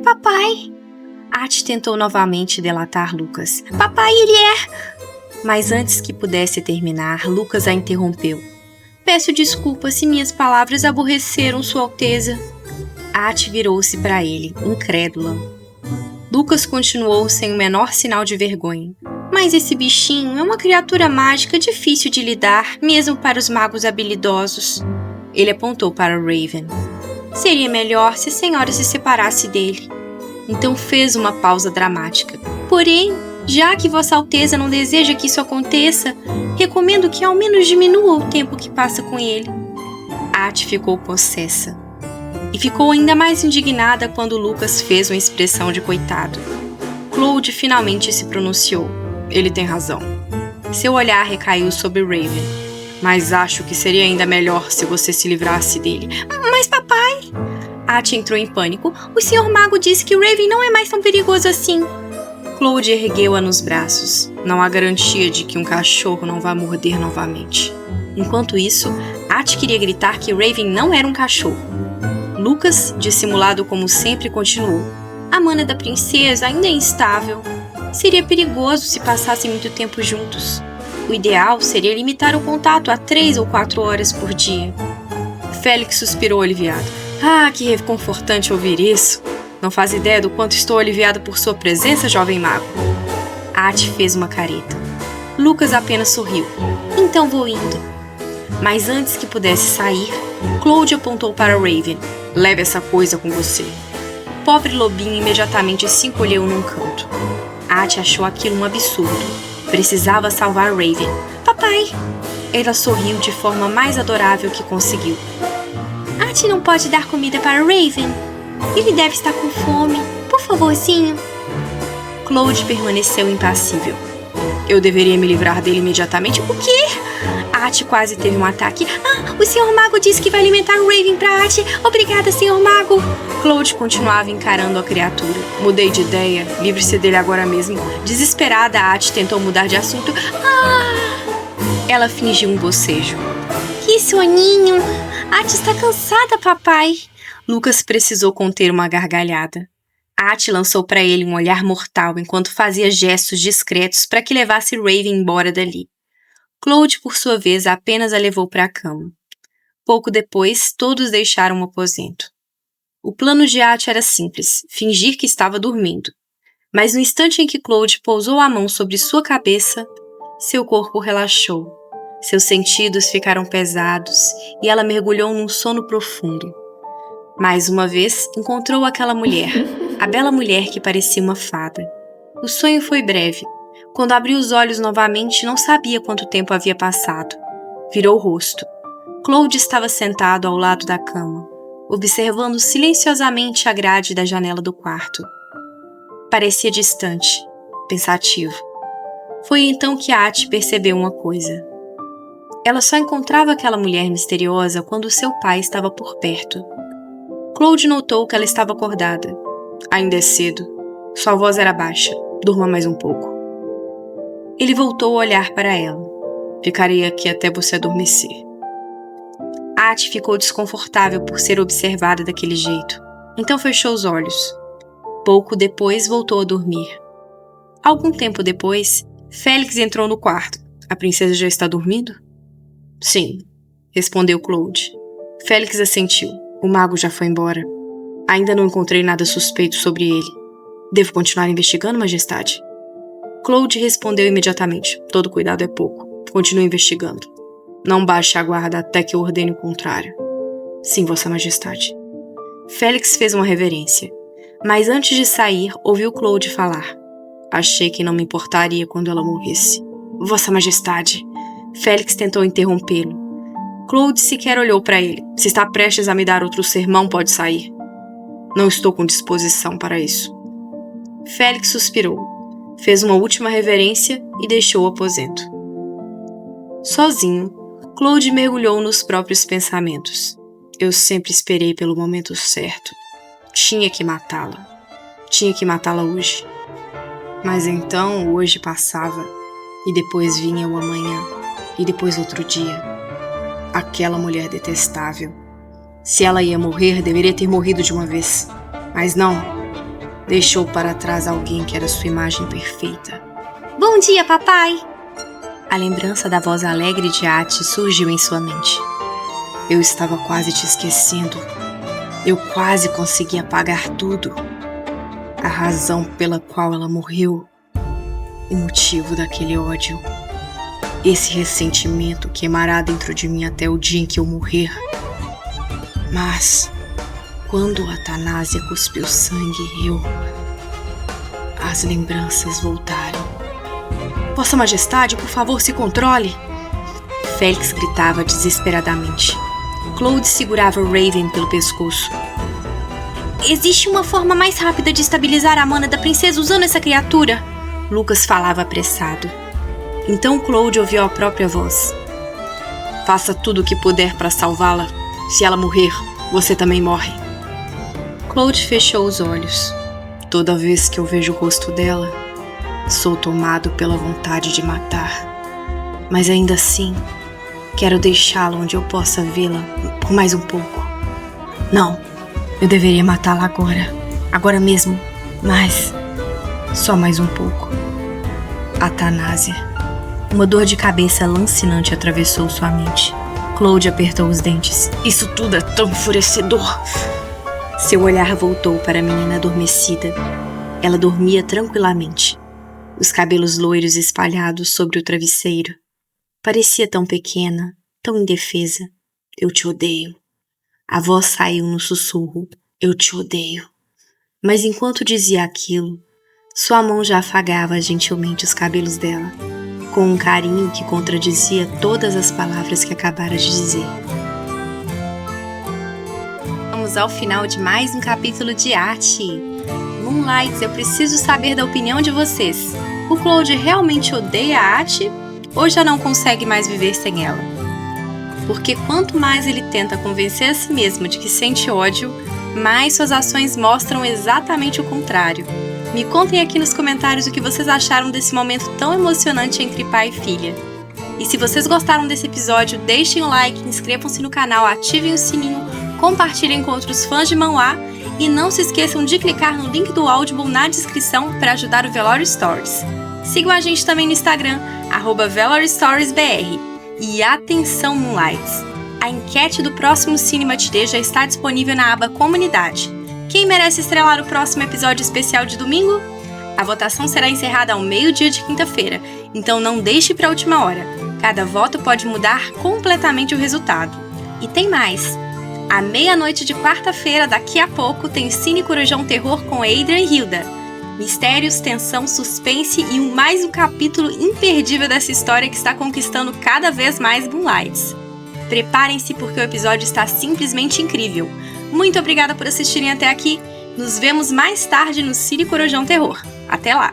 Papai! Ati tentou novamente delatar Lucas. Papai, ele é... Mas antes que pudesse terminar, Lucas a interrompeu. Peço desculpas se minhas palavras aborreceram Sua Alteza. Ati virou-se para ele, incrédula. Lucas continuou sem o menor sinal de vergonha. Mas esse bichinho é uma criatura mágica difícil de lidar, mesmo para os magos habilidosos. Ele apontou para Raven. Seria melhor se a senhora se separasse dele. Então fez uma pausa dramática. Porém, já que Vossa Alteza não deseja que isso aconteça, recomendo que ao menos diminua o tempo que passa com ele. Ati ficou possessa. E ficou ainda mais indignada quando Lucas fez uma expressão de coitado. Claude finalmente se pronunciou. Ele tem razão. Seu olhar recaiu sobre Raven. Mas acho que seria ainda melhor se você se livrasse dele. Mas papai... Ati entrou em pânico. O Sr. Mago disse que o Raven não é mais tão perigoso assim. Claude ergueu-a nos braços. Não há garantia de que um cachorro não vá morder novamente. Enquanto isso, Ati queria gritar que Raven não era um cachorro. Lucas, dissimulado como sempre, continuou. A mana da princesa ainda é instável. Seria perigoso se passassem muito tempo juntos. O ideal seria limitar o contato a 3 ou 4 horas por dia. Félix suspirou aliviado. Ah, que reconfortante ouvir isso. Não faz ideia do quanto estou aliviado por sua presença, jovem mago. Ati fez uma careta. Lucas apenas sorriu. Então vou indo. Mas antes que pudesse sair, Claude apontou para Raven. Leve essa coisa com você. O pobre lobinho imediatamente se encolheu num canto. Ati achou aquilo um absurdo. Precisava salvar Raven. Papai! Ela sorriu de forma mais adorável que conseguiu. Ati não pode dar comida para Raven. Ele deve estar com fome. Por favorzinho. Claude permaneceu impassível. Eu deveria me livrar dele imediatamente. O quê? Ati quase teve um ataque. Ah, o Sr. Mago disse que vai alimentar o Raven pra Ati. Obrigada, Sr. Mago. Claude continuava encarando a criatura. Mudei de ideia. Livre-se dele agora mesmo. Desesperada, Ati tentou mudar de assunto. Ela fingiu um bocejo. Que soninho. Ati está cansada, papai. Lucas precisou conter uma gargalhada. Ati lançou para ele um olhar mortal enquanto fazia gestos discretos para que levasse Raven embora dali. Claude, por sua vez, apenas a levou para a cama. Pouco depois, todos deixaram o aposento. O plano de Ati era simples, fingir que estava dormindo. Mas no instante em que Claude pousou a mão sobre sua cabeça, seu corpo relaxou. Seus sentidos ficaram pesados e ela mergulhou num sono profundo. Mais uma vez, encontrou aquela mulher, a bela mulher que parecia uma fada. O sonho foi breve. Quando abriu os olhos novamente, não sabia quanto tempo havia passado. Virou o rosto. Claude estava sentado ao lado da cama, observando silenciosamente a grade da janela do quarto. Parecia distante, pensativo. Foi então que Ati percebeu uma coisa. Ela só encontrava aquela mulher misteriosa quando seu pai estava por perto. Claude notou que ela estava acordada. Ainda é cedo. Sua voz era baixa. Durma mais um pouco. Ele voltou a olhar para ela. Ficarei aqui até você adormecer. Ati ficou desconfortável por ser observada daquele jeito. Então fechou os olhos. Pouco depois voltou a dormir. Algum tempo depois, Félix entrou no quarto. A princesa já está dormindo? Sim, respondeu Claude. Félix assentiu. O mago já foi embora. Ainda não encontrei nada suspeito sobre ele. Devo continuar investigando, majestade? Claude respondeu imediatamente. Todo cuidado é pouco. Continue investigando. Não baixe a guarda até que eu ordene o contrário. Sim, vossa majestade. Félix fez uma reverência. Mas antes de sair, ouviu Claude falar. Achei que não me importaria quando ela morresse. Vossa majestade. Félix tentou interrompê-lo. Claude sequer olhou para ele. Se está prestes a me dar outro sermão, pode sair. Não estou com disposição para isso. Félix suspirou. Fez uma última reverência e deixou o aposento. Sozinho, Claude mergulhou nos próprios pensamentos. Eu sempre esperei pelo momento certo. Tinha que matá-la. Tinha que matá-la hoje. Mas então, hoje passava, e depois vinha o amanhã, e depois outro dia. Aquela mulher detestável. Se ela ia morrer, deveria ter morrido de uma vez. Mas não. Deixou para trás alguém que era sua imagem perfeita. Bom dia, papai! A lembrança da voz alegre de Ati surgiu em sua mente. Eu estava quase te esquecendo. Eu quase consegui apagar tudo. A razão pela qual ela morreu. O motivo daquele ódio. Esse ressentimento queimará dentro de mim até o dia em que eu morrer. Mas, quando Athanasia cuspiu sangue, as lembranças voltaram. Vossa Majestade, por favor, se controle! Félix gritava desesperadamente. Claude segurava Raven pelo pescoço. Existe uma forma mais rápida de estabilizar a mana da princesa usando essa criatura? Lucas falava apressado. Então Claude ouviu a própria voz. Faça tudo o que puder para salvá-la. Se ela morrer, você também morre. Claude fechou os olhos. Toda vez que eu vejo o rosto dela, sou tomado pela vontade de matar. Mas ainda assim, quero deixá-la onde eu possa vê-la por mais um pouco. Não, eu deveria matá-la agora mesmo, mas só mais um pouco. Athanasia. Uma dor de cabeça lancinante atravessou sua mente. Claude apertou os dentes. Isso tudo é tão enfurecedor. Seu olhar voltou para a menina adormecida. Ela dormia tranquilamente. Os cabelos loiros espalhados sobre o travesseiro. Parecia tão pequena, tão indefesa. Eu te odeio. A voz saiu no sussurro. Eu te odeio. Mas enquanto dizia aquilo, sua mão já afagava gentilmente os cabelos dela, com um carinho que contradizia todas as palavras que acabara de dizer. Vamos ao final de mais um capítulo de arte. Moonlights, eu preciso saber da opinião de vocês. O Claude realmente odeia a Ati ou já não consegue mais viver sem ela? Porque quanto mais ele tenta convencer a si mesmo de que sente ódio, mais suas ações mostram exatamente o contrário. Me contem aqui nos comentários o que vocês acharam desse momento tão emocionante entre pai e filha. E se vocês gostaram desse episódio, deixem o like, inscrevam-se no canal, ativem o sininho, compartilhem com outros fãs de manhwa e não se esqueçam de clicar no link do Audible na descrição para ajudar o Vellory Stories. Sigam a gente também no Instagram, @VelloryStoriesBR. E atenção, Moonlights! A enquete do próximo Cinema Today já está disponível na aba Comunidade. Quem merece estrelar o próximo episódio especial de domingo? A votação será encerrada ao meio-dia de quinta-feira, então não deixe para a última hora. Cada voto pode mudar completamente o resultado. E tem mais! À meia-noite de quarta-feira, daqui a pouco, tem Cine Corujão Terror com Adrian e Hilda. Mistérios, tensão, suspense e mais um capítulo imperdível dessa história que está conquistando cada vez mais Moonlights. Preparem-se porque o episódio está simplesmente incrível. Muito obrigada por assistirem até aqui. Nos vemos mais tarde no Cine Corujão Terror. Até lá!